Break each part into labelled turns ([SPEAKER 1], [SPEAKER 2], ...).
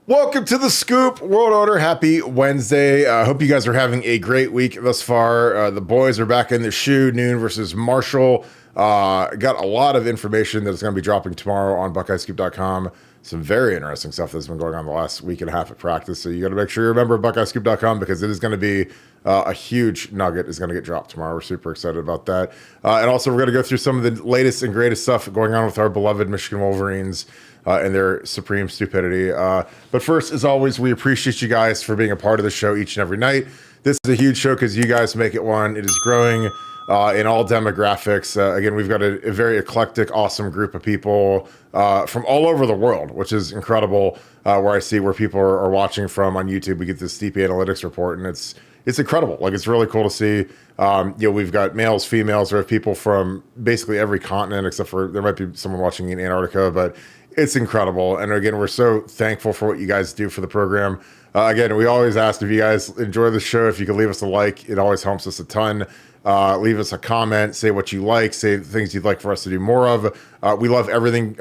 [SPEAKER 1] Welcome to the Scoop World Order. Happy Wednesday. I hope you guys are having a great week thus far. The boys are back in the shoe. Noon versus Marshall. Got a lot of information that is going to be dropping tomorrow on BuckeyeScoop.com. Some very interesting stuff that's been going on the last week and a half at practice. So you got to make sure you remember BuckeyeScoop.com because it is going to be a huge nugget is going to get dropped tomorrow. We're super excited about that. And also, we're going to go through some of the latest and greatest stuff going on with our beloved Michigan Wolverines and their supreme stupidity. But first, as always, we appreciate you guys for being a part of the show each and every night. This is a huge show because you guys make it one. It is growing in all demographics. Again, we've got a very eclectic, awesome group of people from all over the world, which is incredible. Where I see where people are watching from on YouTube, we get this deep analytics report, and it's incredible. Like, it's really cool to see. We've got males, females, we have people from basically every continent, except for there might be someone watching in Antarctica, but it's incredible. And again, we're so thankful for what you guys do for the program. Again, we always ask if you guys enjoy the show, if you could leave us a like, it always helps us a ton. Leave us a comment, say what you like, say things you'd like for us to do more of. We love everything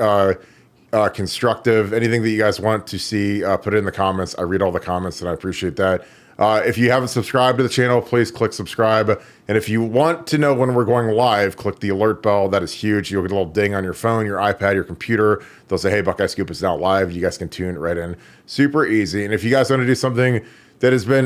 [SPEAKER 1] constructive. Anything that you guys want to see, put it in the comments. I read all the comments and I appreciate that. If you haven't subscribed to the channel, please click subscribe. And if you want to know when we're going live, click the alert bell. That is huge. You'll get a little ding on your phone, your iPad, your computer. They'll say, hey, Buckeye Scoop is now live. You guys can tune right in. Super easy. And if you guys want to do something that has been,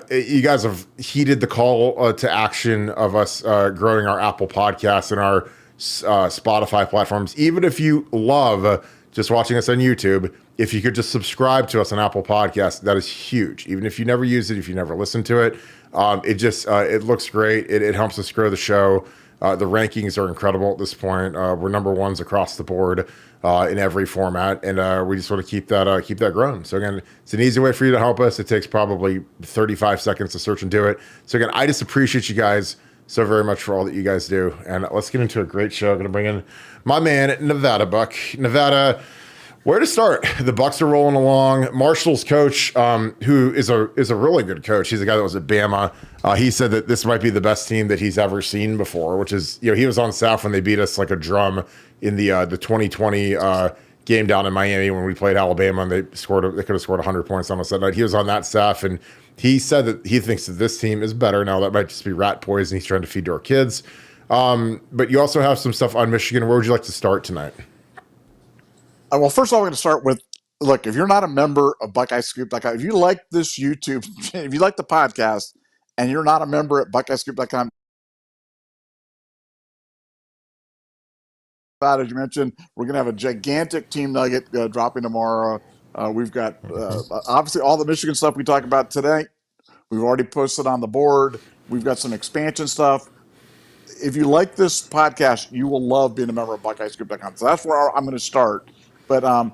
[SPEAKER 1] you guys have heeded the call to action of us growing our Apple podcasts and our Spotify platforms. Even if you love just watching us on YouTube, if you could just subscribe to us on Apple Podcasts, that is huge. Even if you never use it, if you never listen to it, it looks great. It helps us grow the show. The rankings are incredible at this point. We're number ones across the board in every format, and we just want to keep that growing. So again, it's an easy way for you to help us. It takes probably 35 seconds to search and do it. So again, I just appreciate you guys so very much for all that you guys do. And let's get into a great show. I'm going to bring in my man, Nevadabuck. Nevada, where to start? The Bucks are rolling along. Marshall's coach, who is a really good coach. He's a guy that was at Bama. He said that this might be the best team that he's ever seen before, which is, he was on staff when they beat us like a drum in the 2020 game down in Miami when we played Alabama, and they could have scored 100 points on us that night. He was on that staff, and he said that he thinks that this team is better. Now, that might just be rat poison he's trying to feed to our kids. But you also have some stuff on Michigan. Where would you like to start tonight?
[SPEAKER 2] Well, first of all, we're going to start with, look, if you're not a member of BuckeyeScoop.com, if you like this YouTube, if you like the podcast, and you're not a member at BuckeyeScoop.com, as you mentioned, we're going to have a gigantic team nugget dropping tomorrow. We've got, obviously, all the Michigan stuff we talked about today. We've already posted on the board. We've got some expansion stuff. If you like this podcast, you will love being a member of BuckeyeScoop.com. So that's where I'm going to start. But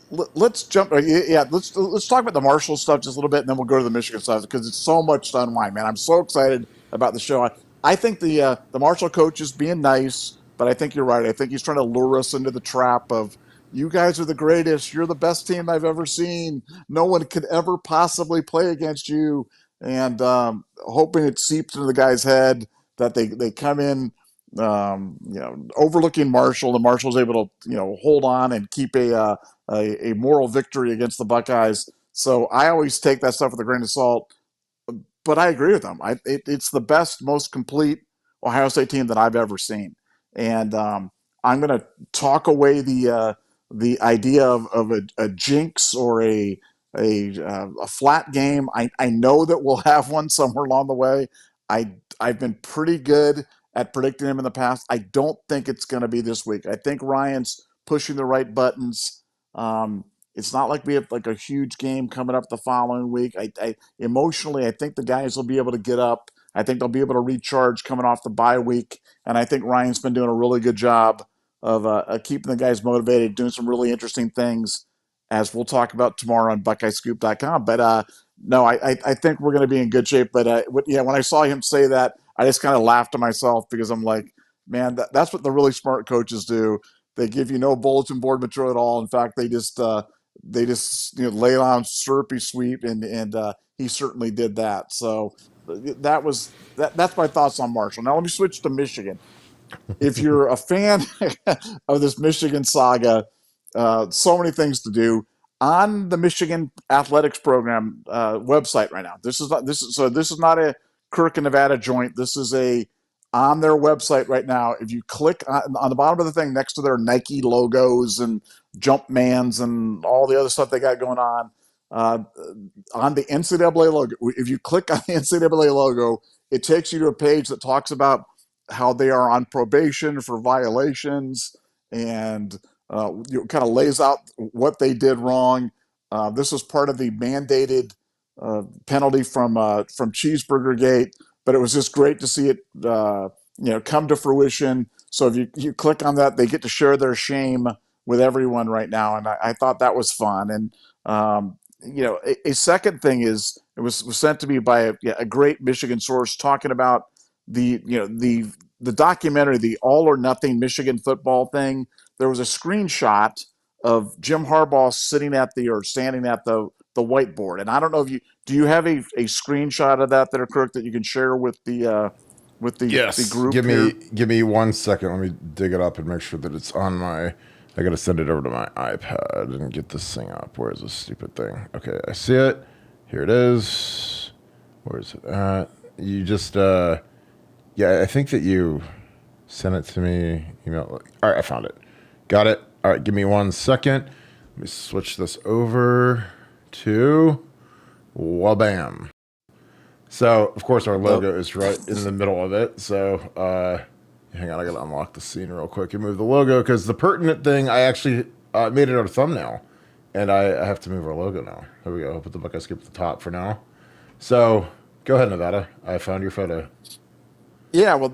[SPEAKER 2] let's jump. Let's talk about the Marshall stuff just a little bit, and then we'll go to the Michigan stuff because it's so much to unwind, man. I'm so excited about the show. I think the Marshall coach is being nice, but I think you're right. I think he's trying to lure us into the trap of, you guys are the greatest. You're the best team I've ever seen. No one could ever possibly play against you. And hoping it seeps into the guy's head that they come in, overlooking Marshall, and Marshall's able to, hold on and keep a moral victory against the Buckeyes. So I always take that stuff with a grain of salt, but I agree with them. It's the best, most complete Ohio State team that I've ever seen. And I'm going to talk away the idea of a jinx or a flat game. I know that we'll have one somewhere along the way. I've been pretty good at predicting him in the past. I don't think it's going to be this week. I think Ryan's pushing the right buttons. It's not like we have like a huge game coming up the following week. I emotionally, I think the guys will be able to get up. I think they'll be able to recharge coming off the bye week. And I think Ryan's been doing a really good job of keeping the guys motivated, doing some really interesting things, as we'll talk about tomorrow on BuckeyeScoop.com. But no, I think we're going to be in good shape. But when I saw him say that, I just kind of laughed to myself because I'm like, man, that's what the really smart coaches do. They give you no bulletin board material at all. In fact, they just lay on syrupy sweet, and he certainly did that. So that's my thoughts on Marshall. Now let me switch to Michigan. If you're a fan of this Michigan saga, so many things to do. on the Michigan athletics program website right now. This is not a Kirk and Nevada joint. This is a on their website right now. If you click on the bottom of the thing next to their Nike logos and Jumpmans and all the other stuff they got going uh, on the NCAA logo, if you click on the NCAA logo, it takes you to a page that talks about how they are on probation for violations and kind of lays out what they did wrong. This was part of the mandated penalty from Cheeseburger Gate, but it was just great to see it come to fruition. So if you click on that, they get to share their shame with everyone right now, and I thought that was fun. And a second thing is was sent to me by a great Michigan source talking about the documentary, the All or Nothing Michigan football thing. There was a screenshot of Jim Harbaugh standing at the whiteboard, and I don't know if you have a screenshot of that there, Kirk, that you can share with the
[SPEAKER 1] Yes.
[SPEAKER 2] group
[SPEAKER 1] Give
[SPEAKER 2] here.
[SPEAKER 1] me 1 second. Let me dig it up and make sure that it's on my. I gotta send it over to my iPad and get this thing up. Where is this stupid thing? Okay, I see it. Here it is. Where is it at? You just yeah, I think that you sent it to me. Email. All right, I found it. Got it. All right, give me 1 second. Let me switch this over to Wabam. So, of course, our logo is right in the middle of it. So, hang on, I gotta unlock the scene real quick and move the logo because the pertinent thing, I actually made it our thumbnail, and I have to move our logo now. There we go. I'll put the Buckeye Scoop at the top for now. So, go ahead, Nevada. I found your photo.
[SPEAKER 2] Yeah, well,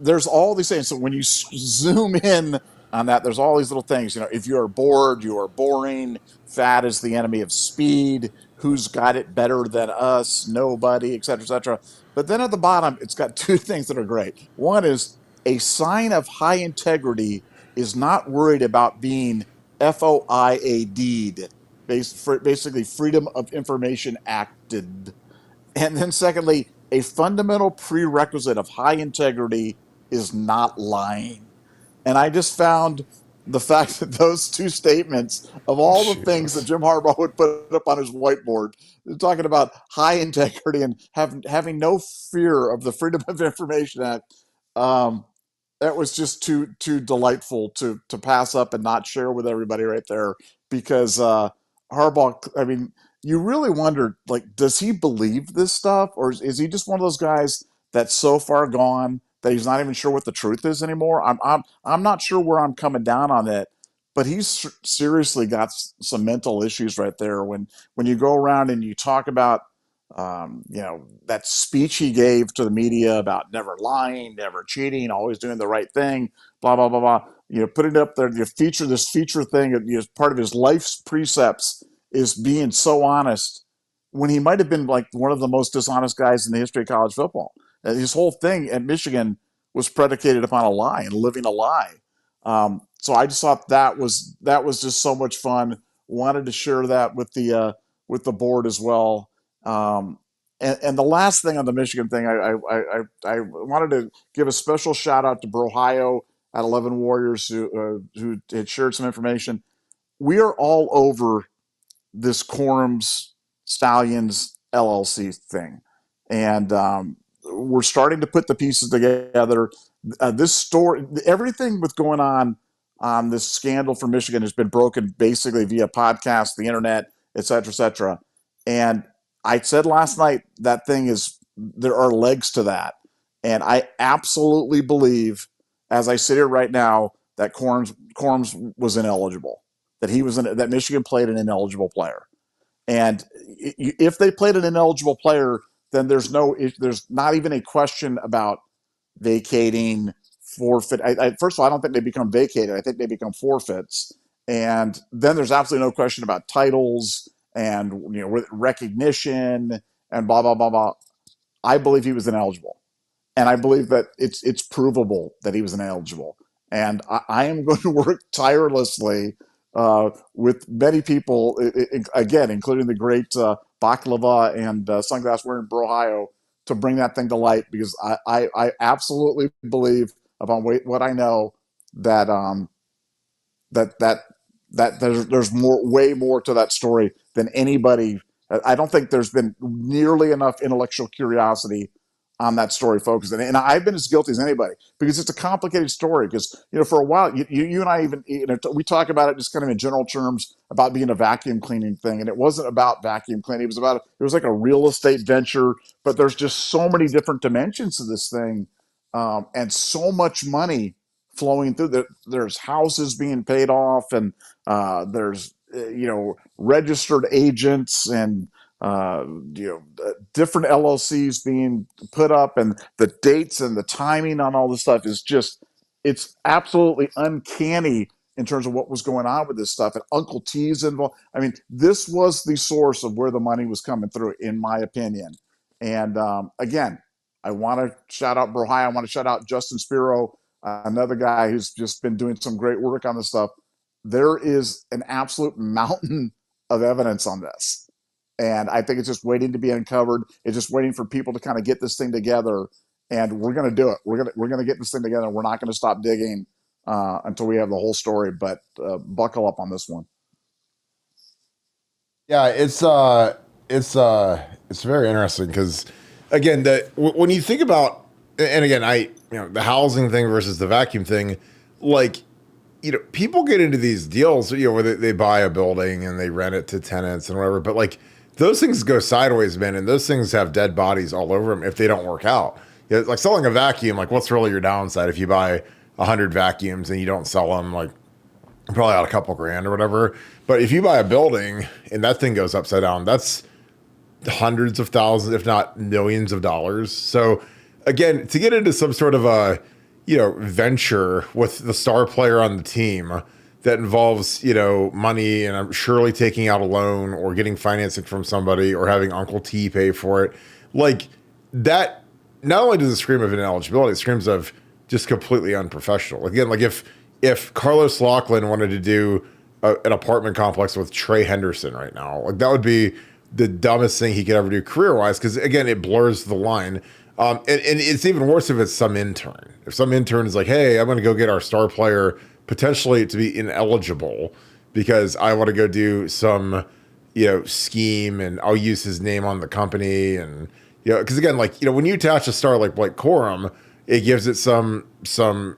[SPEAKER 2] there's all these things. So when you zoom in on that, there's all these little things. If you are bored, you are boring. Fat is the enemy of speed. Who's got it better than us? Nobody, et cetera, et cetera. But then at the bottom, it's got two things that are great. One is a sign of high integrity is not worried about being FOIA'd, basically Freedom of Information Acted. And then, secondly, a fundamental prerequisite of high integrity is not lying. And I just found the fact that those two statements, of all the things that
[SPEAKER 1] Jesus.
[SPEAKER 2] Jim Harbaugh would put up on his whiteboard, talking about high integrity and having no fear of the Freedom of Information Act, um, that was just too delightful to pass up and not share with everybody right there because Harbaugh. I mean, you really wondered, like, does he believe this stuff, or is he just one of those guys that's so far gone that he's not even sure what the truth is anymore? I'm not sure where I'm coming down on it, but he's seriously got some mental issues right there. When you go around and you talk about that speech he gave to the media about never lying, never cheating, always doing the right thing, blah blah blah blah. Putting up there, this feature thing, part of his life's precepts is being so honest when he might have been like one of the most dishonest guys in the history of college football. His whole thing at Michigan was predicated upon a lie and living a lie. So I just thought that was just so much fun. Wanted to share that with the board as well. Um, and the last thing on the Michigan thing, I wanted to give a special shout out to Brohio at 11 Warriors who had shared some information. We are all over this Quorums Stallions LLC thing, and we're starting to put the pieces together. This story, everything with going on this scandal for Michigan has been broken basically via podcast, the internet, et cetera, et cetera. And I said last night that thing is there are legs to that, and I absolutely believe, as I sit here right now, that Corms was ineligible, that Michigan played an ineligible player, and if they played an ineligible player, then there's not even a question about vacating, forfeit. First of all, I don't think they become vacated. I think they become forfeits, and then there's absolutely no question about titles and recognition and blah blah blah blah. I believe he was ineligible, and I believe that it's provable that he was ineligible. And I am going to work tirelessly with many people, again, including the great Baklava and sunglass wearing Brohio, to bring that thing to light because I absolutely believe, upon what I know, that that that there's way more to that story than anybody. I don't think there's been nearly enough intellectual curiosity on that story focused. And I've been as guilty as anybody because it's a complicated story. Because, for a while, you and I even, we talk about it just kind of in general terms about being a vacuum cleaning thing. And it wasn't about vacuum cleaning. It was like a real estate venture, but there's just so many different dimensions to this thing. And so much money flowing through. There's houses being paid off, and there's registered agents and different LLCs being put up, and the dates and the timing on all this stuff is just, it's absolutely uncanny in terms of what was going on with this stuff. And Uncle T's involved. I mean, this was the source of where the money was coming through, in my opinion. And again, I want to shout out Brohai. I want to shout out Justin Spiro, another guy who's just been doing some great work on this stuff. There is an absolute mountain of evidence on this. And I think it's just waiting to be uncovered. It's just waiting for people to kind of get this thing together. And we're going to do it. We're going to get this thing together. We're not going to stop digging until we have the whole story. But buckle up on this one.
[SPEAKER 1] Yeah, it's very interesting because, again, when you think about, and again, the housing thing versus the vacuum thing, like, people get into these deals, where they buy a building and they rent it to tenants and whatever, but like those things go sideways, man, and those things have dead bodies all over them if they don't work out. Like selling a vacuum, like what's really your downside if you buy 100 vacuums and you don't sell them? Like probably out a couple grand or whatever. But if you buy a building and that thing goes upside down, that's hundreds of thousands, if not millions of dollars. So again, to get into some sort of a venture with the star player on the team that involves, money, and I'm surely taking out a loan or getting financing from somebody or having Uncle T pay for it. Like that, not only does it scream of ineligibility, it screams of just completely unprofessional. Again, like if Carlos Loughlin wanted to do an apartment complex with Trey Henderson right now, like that would be the dumbest thing he could ever do career-wise. Cause again, it blurs the line. And it's even worse if it's some intern. If some intern is like, hey, I'm going to go get our star player potentially to be ineligible because I want to go do some, scheme, and I'll use his name on the company. And, because again, like, when you attach a star like Blake Corum, it gives it some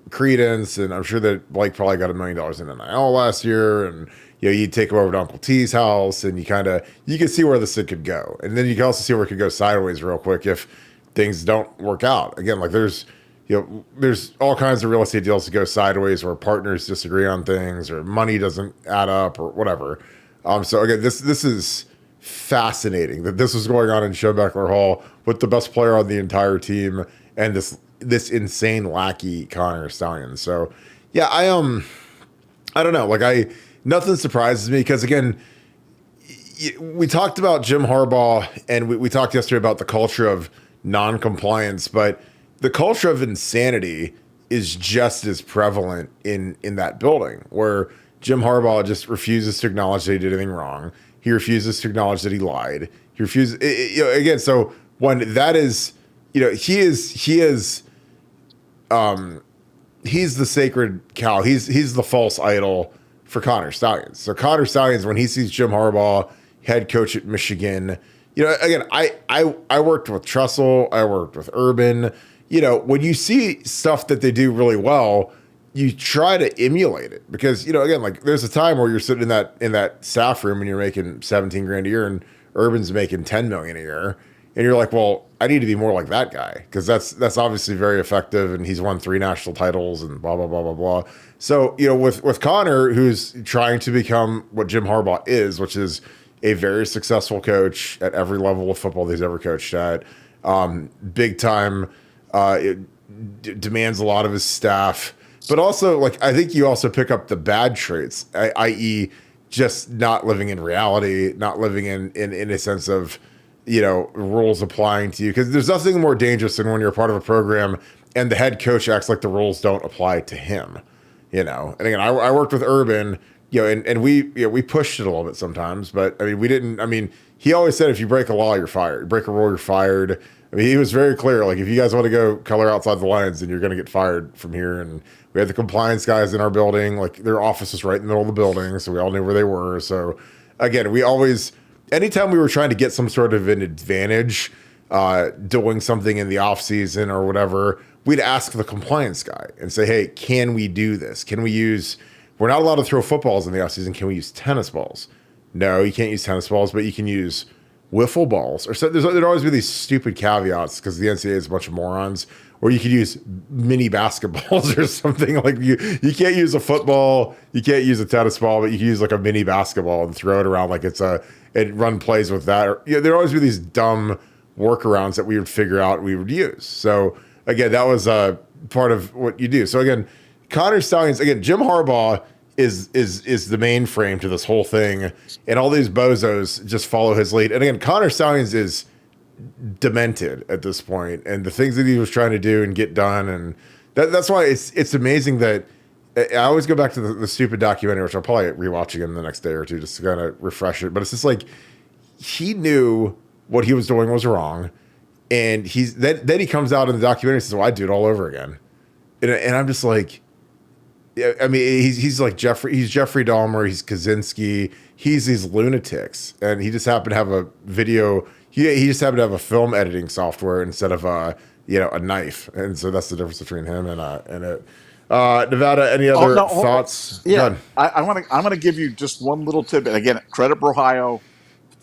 [SPEAKER 1] credence. And I'm sure that Blake probably got $1 million in NIL last year. And, you take him over to Uncle T's house and you can see where this thing could go. And then you can also see where it could go sideways real quick if things don't work out. Again, like there's all kinds of real estate deals that go sideways where partners disagree on things or money doesn't add up or whatever. So again, this is fascinating that this was going on in Schembechler Hall with the best player on the entire team and this insane lackey Connor Stallion. So yeah, I don't know. Like nothing surprises me because again, we talked about Jim Harbaugh and we talked yesterday about the culture of non-compliance, but the culture of insanity is just as prevalent in that building where Jim Harbaugh just refuses to acknowledge that he did anything wrong. He refuses to acknowledge that he lied. He refuses again. So when that is, he's the sacred cow. He's the false idol for Connor Stallions. So Connor Stallions, when he sees Jim Harbaugh, head coach at Michigan, again, I worked with Tressel, I worked with Urban. When you see stuff that they do really well, you try to emulate it because, again, like there's a time where you're sitting in that staff room and you're making 17 grand a year and Urban's making 10 million a year. And you're like, well, I need to be more like that guy because that's obviously very effective and he's won 3 national titles and blah, blah, blah, blah, blah. So, with Connor, who's trying to become what Jim Harbaugh is, which is a very successful coach at every level of football he's ever coached at. Big time, demands a lot of his staff, but also like, I think you also pick up the bad traits, i.e. just not living in reality, not living in a sense of, rules applying to you. Cause there's nothing more dangerous than when you're part of a program and the head coach acts like the rules don't apply to him, and again, I worked with Urban, and we pushed it a little bit sometimes, but I mean, he always said, if you break a law, you're fired. You break a rule, you're fired. I mean, he was very clear. Like, if you guys want to go color outside the lines, then you're going to get fired from here. And we had the compliance guys in our building. Like, their office was right in the middle of the building, so we all knew where they were. So, again, we always, anytime we were trying to get some sort of an advantage, doing something in the off season or whatever, we'd ask the compliance guy and say, hey, can we do this? Can we use, we're not allowed to throw footballs in the off season. Can we use tennis balls? No, you can't use tennis balls, but you can use wiffle balls. Or so there'd always be these stupid caveats because the NCAA is a bunch of morons. Or you could use mini basketballs or something. Like you can't use a football, you can't use a tennis ball, but you can use like a mini basketball and throw it around like and run plays with that. Or, there'd always be these dumb workarounds that we would figure out we would use. So again, that was part of what you do. So again, Connor Stallions, again, Jim Harbaugh is the mainframe to this whole thing, and all these bozos just follow his lead. And again, Connor Stallions is demented at this point, and the things that he was trying to do and get done, and that's why it's amazing that I always go back to the stupid documentary, which I'll probably rewatch again the next day or two just to kind of refresh it. But it's just like he knew what he was doing was wrong, and then he comes out in the documentary and says, "Well, I'd do it all over again," and I'm just like. I mean, he's like Jeffrey Dahmer, he's Kaczynski, he's these lunatics, and he just happened to have a video. He just happened to have a film editing software instead of a knife, and so that's the difference between him and it. Nevada, any other thoughts?
[SPEAKER 2] Yeah, I'm gonna give you just one little tidbit. Again, credit Ohio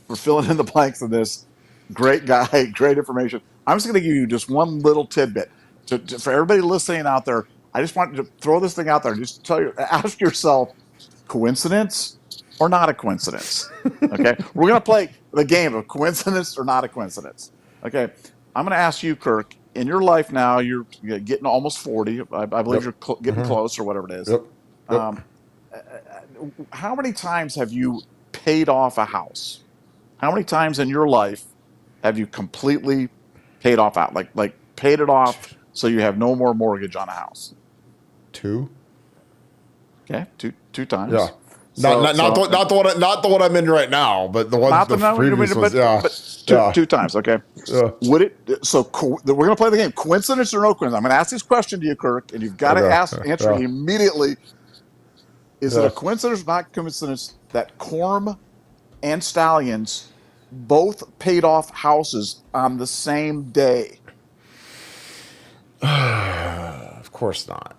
[SPEAKER 2] for filling in the blanks of this. Great guy, great information. I'm just gonna give you just one little tidbit for everybody listening out there. I just want to throw this thing out there and just ask yourself, coincidence or not a coincidence? Okay. We're going to play the game of coincidence or not a coincidence. Okay. I'm going to ask you, Kirk, in your life now, you're getting almost 40. I believe you're getting close or whatever it is.
[SPEAKER 1] Yep.
[SPEAKER 2] How many times have you paid off a house? How many times in your life have you completely paid off out? Like paid it off so you have no more mortgage on a house?
[SPEAKER 1] 2.
[SPEAKER 2] Okay, two times.
[SPEAKER 1] Yeah, not the one I'm in right now, but the one previous was.
[SPEAKER 2] But two times. Okay. Would it? So we're going to play the game. Coincidence or no coincidence? I'm going to ask this question to you, Kirk, and you've got to answer it immediately. Is it a coincidence or not coincidence that Corm and Stallions both paid off houses on the same day?
[SPEAKER 1] Of course not.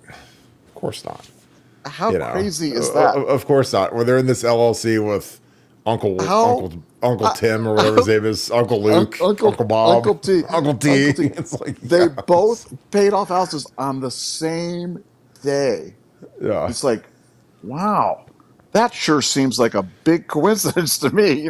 [SPEAKER 1] Of course not.
[SPEAKER 2] How crazy is that?
[SPEAKER 1] Of course not. When they're in this LLC with Uncle Tim or whatever his name is, Uncle Luke, Uncle Bob, Uncle T.
[SPEAKER 2] It's like they both paid off houses on the same day.
[SPEAKER 1] Yeah,
[SPEAKER 2] it's like, wow, that sure seems like a big coincidence to me.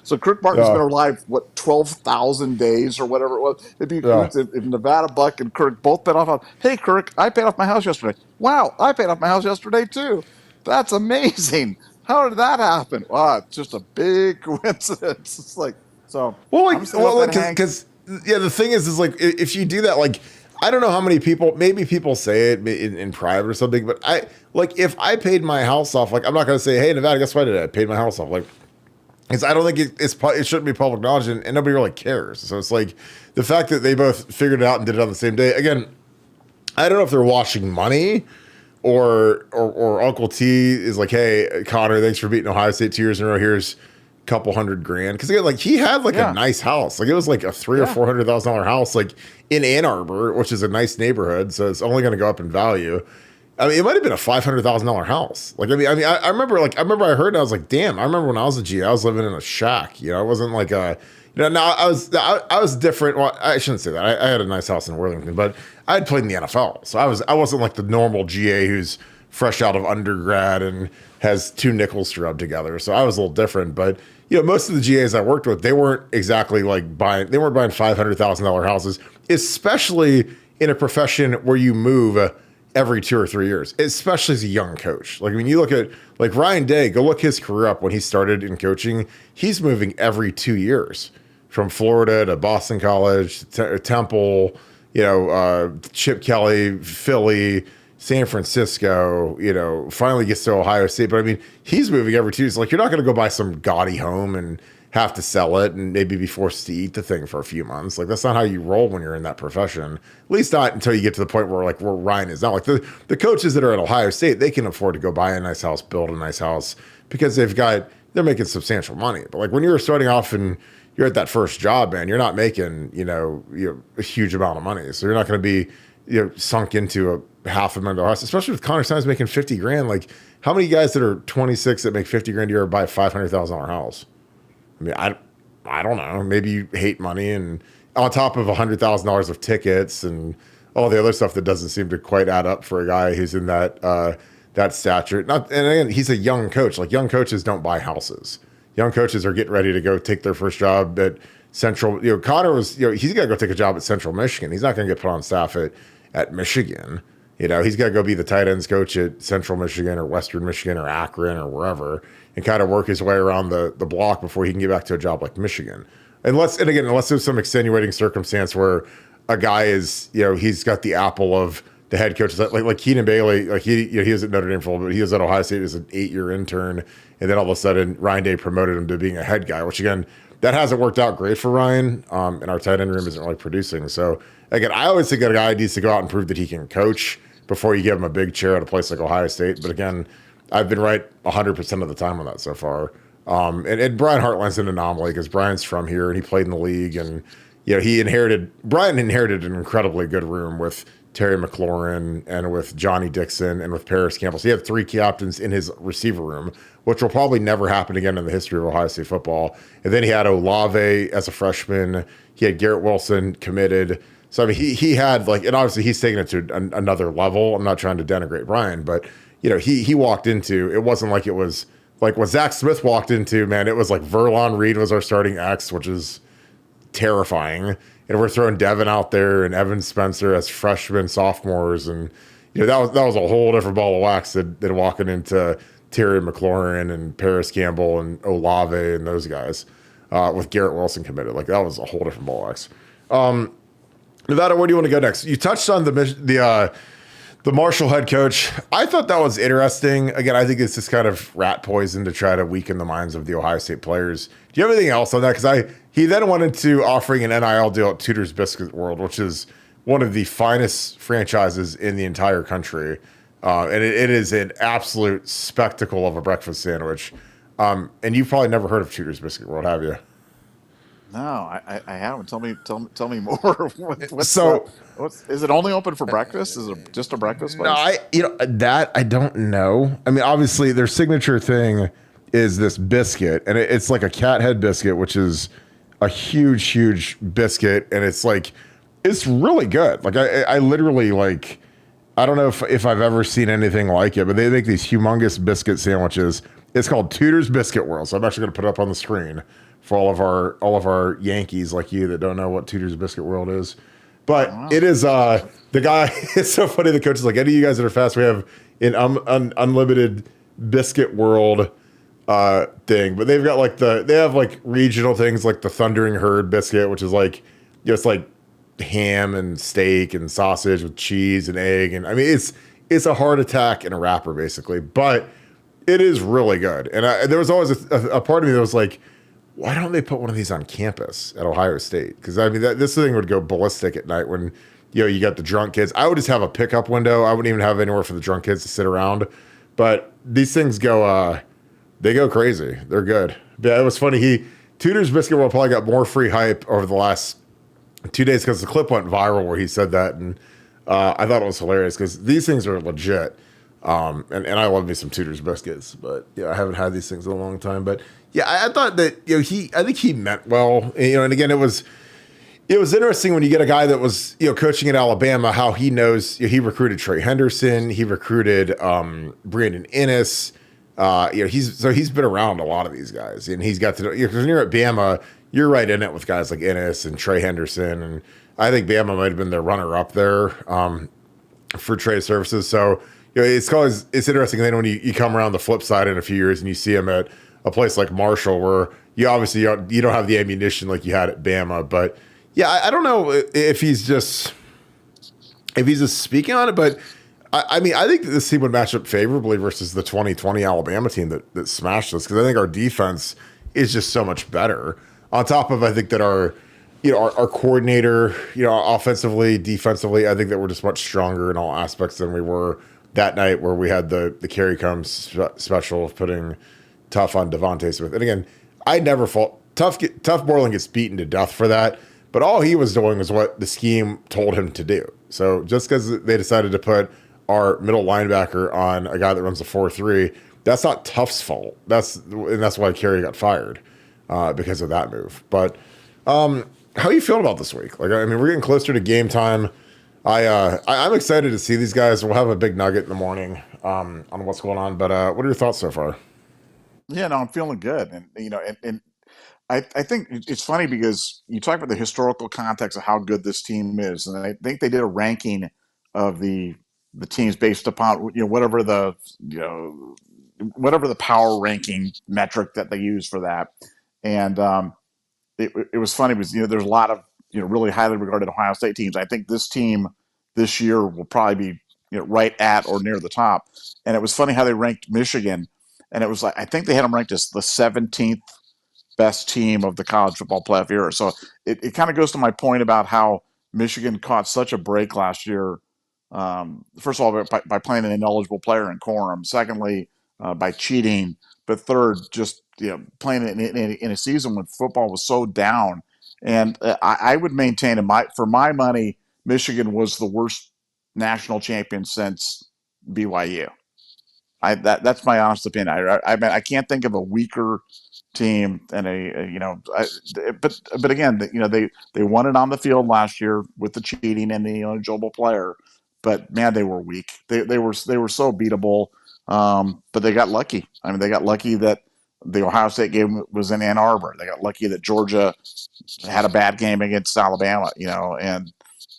[SPEAKER 2] So Kirk Barton's been alive 12,000 days or whatever it was. It'd be if Nevadabuck and Kirk both paid off. Hey, Kirk, I paid off my house yesterday. Wow, I paid off my house yesterday too. That's amazing. How did that happen? Wow, it's just a big coincidence. It's like so.
[SPEAKER 1] Because the thing is like if you do that, like I don't know how many people, maybe people say it in private or something, but if I paid my house off, like I'm not going to say, hey, Nevada, guess what I did? I paid my house off. Like, because I don't think it shouldn't be public knowledge and nobody really cares. So it's like the fact that they both figured it out and did it on the same day. Again, I don't know if they're washing money or Uncle T is like, hey, Connor, thanks for beating Ohio State 2 years in a row. Here's a couple $100,000. Because again, like he had a nice house. Like it was like a $300,000 or $400,000 house, like in Ann Arbor, which is a nice neighborhood. So it's only going to go up in value. I mean, it might have been a $500,000 house. Like, I remember I heard and I was like, damn, I remember when I was a G, I was living in a shack. It wasn't like I was different. Well, I shouldn't say that. I had a nice house in Worthington, but I had played in the NFL. So I wasn't like the normal GA who's fresh out of undergrad and has 2 nickels to rub together. So I was a little different, but most of the GAs I worked with, they weren't exactly buying $500,000 houses, especially in a profession where you move every 2 or 3 years, especially as a young coach. Like, you look at like Ryan Day, go look his career up when he started in coaching. He's moving every 2 years from Florida to Boston College, Temple, Chip Kelly, Philly, San Francisco, finally gets to Ohio State. But he's moving every 2 years. Like, you're not going to go buy some gaudy home and have to sell it and maybe be forced to eat the thing for a few months. Like that's not how you roll when you're in that profession. At least not until you get to the point where like where Ryan is now. Like the coaches that are at Ohio State, they can afford to go buy a nice house, build a nice house because they're making substantial money. But like when you're starting off and you're at that first job, man, you're not making, a huge amount of money. So you're not going to be, sunk into a $500,000 house, especially with Connor Steins making $50,000. Like how many guys that are 26 that make $50,000 a year buy a $500,000 house? I mean, I don't know. Maybe you hate money, and on top of $100,000 of tickets and all the other stuff that doesn't seem to quite add up for a guy who's in that stature. And again, he's a young coach. Like young coaches don't buy houses. Young coaches are getting ready to go take their first job at Central. Connor was, he's got to go take a job at Central Michigan. He's not going to get put on staff at Michigan. He's got to go be the tight ends coach at Central Michigan or Western Michigan or Akron or wherever and kind of work his way around the block before he can get back to a job like Michigan. Unless there's some extenuating circumstance where a guy is, he's got the apple of the head coach, like Keenan Bailey, like he was at Notre Dame for a little bit. He was at Ohio State as an 8-year intern. And then all of a sudden Ryan Day promoted him to being a head guy, which again, that hasn't worked out great for Ryan. And our tight end room isn't really producing. So again, I always think that a guy needs to go out and prove that he can coach before you give him a big chair at a place like Ohio State. But again, I've been right 100% of the time on that so far. And Brian Hartline's an anomaly because Brian's from here and he played in the league. And, Brian inherited an incredibly good room with Terry McLaurin and with Johnny Dixon and with Paris Campbell. So he had 3 captains in his receiver room, which will probably never happen again in the history of Ohio State football. And then he had Olave as a freshman. He had Garrett Wilson committed. So, I mean, he had and obviously he's taken it to another level. I'm not trying to denigrate Brian, but, he walked into, it wasn't like it was like what Zach Smith walked into, man. It was like Verlon Reed was our starting X, which is terrifying. And we're throwing Devin out there and Evan Spencer as freshmen, sophomores. And, that was a whole different ball of wax than walking into Terry McLaurin and Paris Campbell and Olave and those guys with Garrett Wilson committed. Like, that was a whole different ball of wax. Nevada, where do you want to go next? You touched on the Marshall head coach. I thought that was interesting. Again, I think it's just kind of rat poison to try to weaken the minds of the Ohio State players. Do you have anything else on that? Because he then went into offering an NIL deal at Tudor's Biscuit World, which is one of the finest franchises in the entire country. And it is an absolute spectacle of a breakfast sandwich. And you've probably never heard of Tudor's Biscuit World, have you?
[SPEAKER 2] No, I haven't. Tell me more. Is it only open for breakfast? Is it just a breakfast place?
[SPEAKER 1] No, I don't know. I mean, obviously their signature thing is this biscuit, and it's like a cat head biscuit, which is a huge biscuit, and it's really good. Like I literally I don't know if I've ever seen anything like it, but they make these humongous biscuit sandwiches. It's called Tudor's Biscuit World. So I'm actually going to put it up on the screen for all of our Yankees like you that don't know what Tudor's Biscuit World is. But It is the guy. It's so funny. The coach is like, any of you guys that are fast, we have an unlimited Biscuit World thing. But they've got they have regional things like the Thundering Herd biscuit, which is it's like ham and steak and sausage with cheese and egg. And I mean, it's a heart attack in a wrapper basically, but it is really good. And there was always a part of me that was like, why don't they put one of these on campus at Ohio State? Because I mean, this thing would go ballistic at night when you got the drunk kids. I would just have a pickup window. I wouldn't even have anywhere for the drunk kids to sit around. But these things they go crazy. They're good. Yeah, it was funny. Tudor's Biscuit World probably got more free hype over the last 2 days because the clip went viral where he said that, and I thought it was hilarious because these things are legit. And I love me some Tudor's biscuits, but I haven't had these things in a long time. But yeah, I thought that I think he meant well. And again, it was interesting when you get a guy that was coaching at Alabama, how he knows he recruited Trey Henderson, he recruited Brandon Inniss. He's been around a lot of these guys, and he's got to know. Because when you're at Bama, you're right in it with guys like Inniss and Trey Henderson, and I think Bama might have been the runner up there for trade services. So. It's interesting then when you come around the flip side in a few years and you see him at a place like Marshall where you obviously you don't have the ammunition like you had at Bama. But yeah, I don't know if he's just speaking on it, but I mean, I think this team would match up favorably versus the 2020 Alabama team that smashed us, because I think our defense is just so much better. On top of, I think that our coordinator, offensively, defensively, I think that we're just much stronger in all aspects than we were that night where we had the Kerry Combs special of putting Tough on Devontae Smith. And again, I never fault Tough Moreland gets beaten to death for that, but all he was doing was what the scheme told him to do. So just because they decided to put our middle linebacker on a guy that runs a 4-3, that's not Tough's fault. That's why Kerry got fired because of that move. But how are you feeling about this week? Like, I mean, we're getting closer to game time. I'm excited to see these guys. We'll have a big nugget in the morning on what's going on. But what are your thoughts so far?
[SPEAKER 2] Yeah, no, I'm feeling good, and I think it's funny because you talk about the historical context of how good this team is, and I think they did a ranking of the teams based upon whatever the power ranking metric that they use for that, and it was funny because there's a lot of really highly regarded Ohio State teams. I think this team this year will probably be right at or near the top, and it was funny how they ranked Michigan, and it was like I think they had them ranked as the 17th best team of the college football playoff era. So it kind of goes to my point about how Michigan caught such a break last year. First of all, by playing an ineligible player in Corum. Secondly, by cheating. But third, just playing in a season when football was so down. And I would maintain, for my money, Michigan was the worst national champion since BYU. That's my honest opinion. I mean, I can't think of a weaker team and but again, they won it on the field last year with the cheating and the ineligible player, but man, they were weak. They were so beatable, but they got lucky. I mean, they got lucky that the Ohio State game was in Ann Arbor. They got lucky that Georgia had a bad game against Alabama, and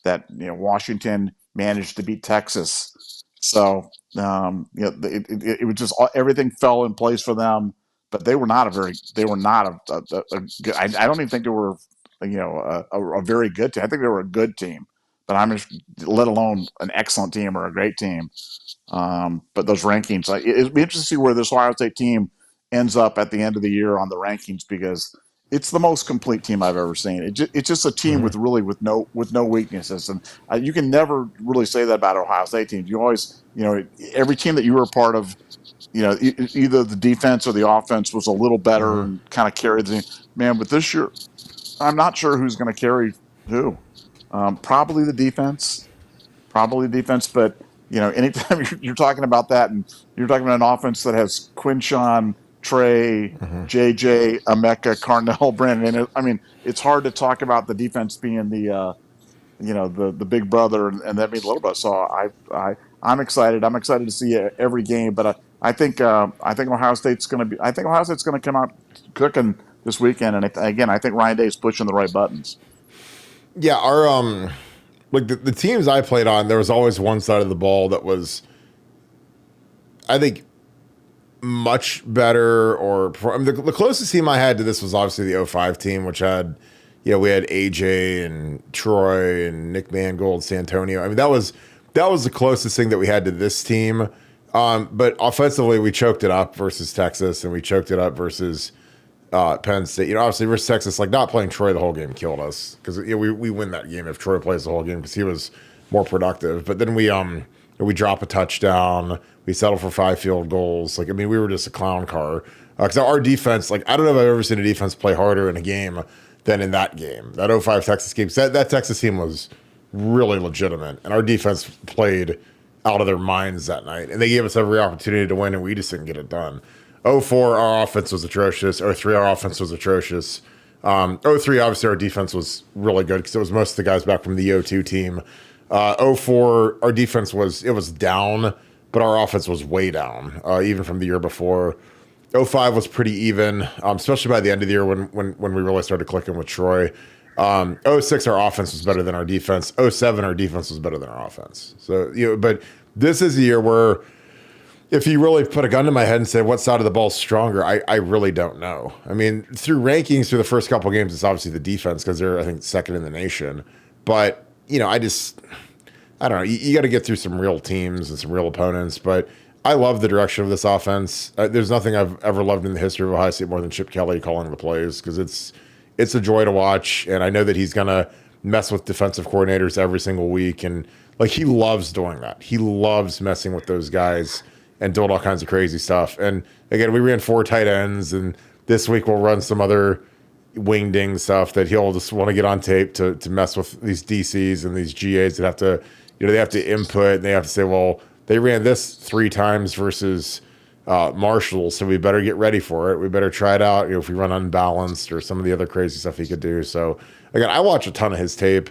[SPEAKER 2] that Washington managed to beat Texas. So it was just everything fell in place for them. But they were not a good. I don't even think they were a very good team. I think they were a good team, but let alone an excellent team or a great team. But those rankings, it'd be interesting to see where this Ohio State team ends up at the end of the year on the rankings, because it's the most complete team I've ever seen. It's just a team with no weaknesses, and you can never really say that about Ohio State teams. You always, every team that you were a part of, either the defense or the offense was a little better and kind of carried the team. Man, but this year, I'm not sure who's going to carry who. Probably the defense. But anytime you're talking about that, and you're talking about an offense that has Quinshawn, Trey, JJ, Emeka, Carnell, Brandon. I mean, it's hard to talk about the defense being the big brother and that being the little brother. So I'm excited. I'm excited to see every game. But I think Ohio State's going to come out cooking this weekend. And I think Ryan Day is pushing the right buttons.
[SPEAKER 1] Yeah, our like the teams I played on, there was always one side of the ball that was, I think, much better. The closest team I had to this was obviously the 05 team, which had, we had AJ and Troy and Nick Mangold, Santonio. I mean, that was the closest thing that we had to this team. But offensively, we choked it up versus Texas, and we choked it up versus Penn State. Obviously versus Texas, like not playing Troy the whole game killed us, because we win that game if Troy plays the whole game because he was more productive. But then we drop a touchdown, we settle for 5 field goals. Like, I mean, we were just a clown car. Because our defense, like, I don't know if I've ever seen a defense play harder in a game than in that game. That 05 Texas game, that Texas team was really legitimate, and our defense played out of their minds that night, and they gave us every opportunity to win, and we just didn't get it done. 04, our offense was atrocious. 03, our offense was atrocious. 03, obviously, our defense was really good because it was most of the guys back from the 02 team. 04, our defense was down, but our offense was way down, even from the year before. 05 was pretty even, especially by the end of the year when we really started clicking with Troy. 06, our offense was better than our defense. 07, our defense was better than our offense. So, but this is a year where if you really put a gun to my head and say what side of the ball is stronger, I really don't know. I mean, through rankings through the first couple of games, it's obviously the defense because they're, I think, second in the nation. But, I don't know. You got to get through some real teams and some real opponents. But I love the direction of this offense. There's nothing I've ever loved in the history of Ohio State more than Chip Kelly calling the plays, because it's a joy to watch. And I know that he's gonna mess with defensive coordinators every single week, and like he loves doing that. He loves messing with those guys and doing all kinds of crazy stuff. And again, we ran 4 tight ends, and this week we'll run some other wingding stuff that he'll just want to get on tape to mess with these DCs and these GAs that have to, they have to input, and they have to say, well, they ran this 3 times versus Marshall, so we better get ready for it. We better try it out, if we run unbalanced or some of the other crazy stuff he could do. So again, I watch a ton of his tape,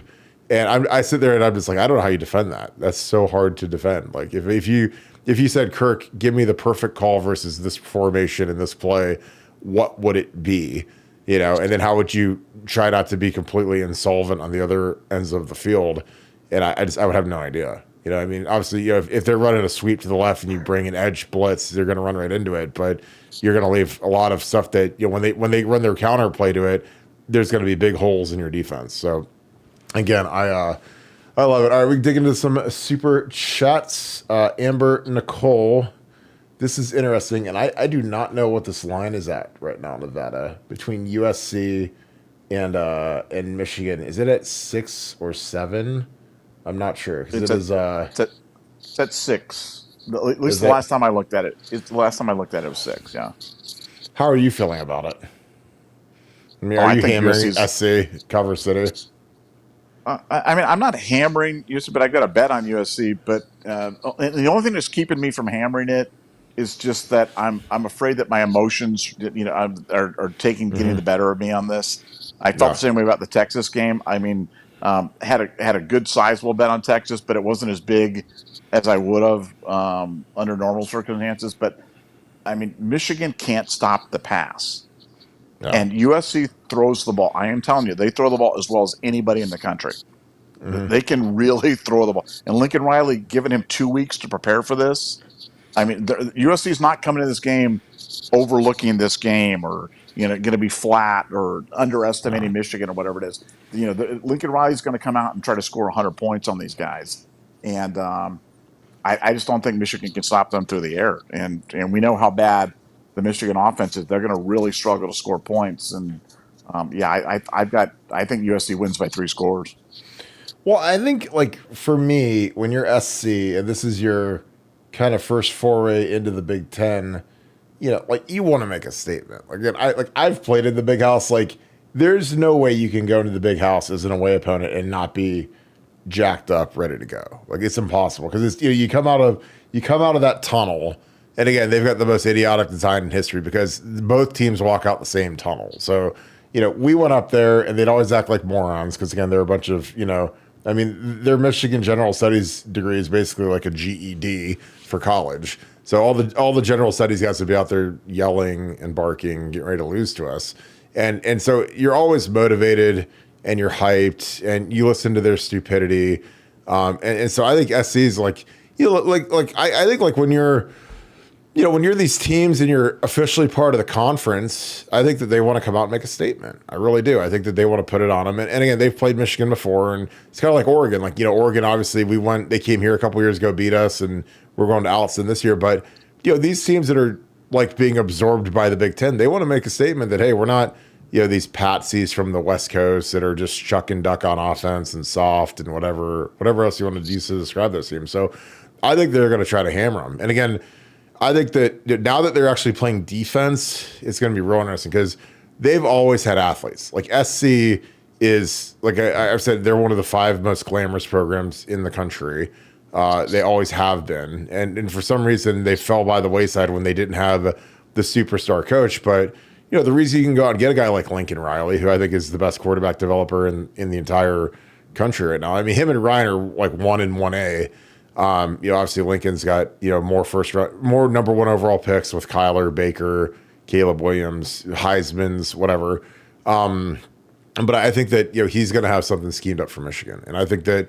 [SPEAKER 1] and I sit there and I'm just like, I don't know how you defend that. That's so hard to defend. Like if you said, Kirk, give me the perfect call versus this formation and this play, what would it be? And then how would you try not to be completely insolvent on the other ends of the field? And I would have no idea. I mean, obviously, if they're running a sweep to the left and you bring an edge blitz, they're going to run right into it. But you're going to leave a lot of stuff that, when they run their counter play to it, there's going to be big holes in your defense. So again, I love it. All right, we can dig into some super chats. Amber Nicole, this is interesting, and I do not know what this line is at right now in Nevada between USC and Michigan. Is it at 6 or 7? I'm not sure.
[SPEAKER 2] It's at 6. At least the last time I looked at it. The last time I looked at it was 6. Yeah.
[SPEAKER 1] How are you feeling about it? I mean, are you hammering SC cover City?
[SPEAKER 2] I mean, I'm not hammering USC, but I got a bet on USC. But the only thing that's keeping me from hammering it is just that I'm afraid that my emotions, are getting the better of me on this. I felt the same way about the Texas game. I mean, had a good sizable bet on Texas, but it wasn't as big as I would have under normal circumstances. But I mean, Michigan can't stop the pass. No. And USC throws the ball. I am telling you, they throw the ball as well as anybody in the country. Mm-hmm. They can really throw the ball. And Lincoln Riley giving him 2 weeks to prepare for this. I mean, USC is not coming to this game overlooking this game or going to be flat or underestimating Michigan or whatever it is. Lincoln Riley's going to come out and try to score 100 points on these guys. And I just don't think Michigan can stop them through the air. And we know how bad the Michigan offense is. They're going to really struggle to score points. And I think USC wins by 3 scores.
[SPEAKER 1] Well, I think, like, for me, when you're SC and this is your kind of first foray into the Big Ten, like, you want to make a statement. I've played in the Big House. Like, there's no way you can go into the Big House as an away opponent and not be jacked up, ready to go. Like, it's impossible because it's you come out of that tunnel. And again, they've got the most idiotic design in history because both teams walk out the same tunnel. So, we went up there and they'd always act like morons because, again, they're a bunch of, I mean, their Michigan General Studies degree is basically like a GED for college. So all the general studies guys would be out there yelling and barking, getting ready to lose to us. And so you're always motivated and you're hyped and you listen to their stupidity. And so I think SC is like, I think like when you're these teams and you're officially part of the conference, I think that they want to come out and make a statement. I really do. I think that they want to put it on them. And again, they've played Michigan before, and it's kind of like Oregon. Like, Oregon, obviously, they came here a couple years ago, beat us, and we're going to Allston this year. But, these teams that are like being absorbed by the Big Ten, they want to make a statement that, hey, we're not, these patsies from the West Coast that are just chuck and duck on offense and soft and whatever else you want to use to describe those teams. So I think they're going to try to hammer them. And again, I think that now that they're actually playing defense, it's going to be real interesting because they've always had athletes. Like, SC is, like I've said, they're one of the 5 most glamorous programs in the country. They always have been. And for some reason, they fell by the wayside when they didn't have the superstar coach. But, the reason you can go out and get a guy like Lincoln Riley, who I think is the best quarterback developer in the entire country right now. I mean, him and Ryan are like 1 and 1A. Obviously Lincoln's got, more number 1 overall picks with Kyler, Baker, Caleb Williams, Heisman's, whatever. But I think that, he's going to have something schemed up for Michigan. And I think that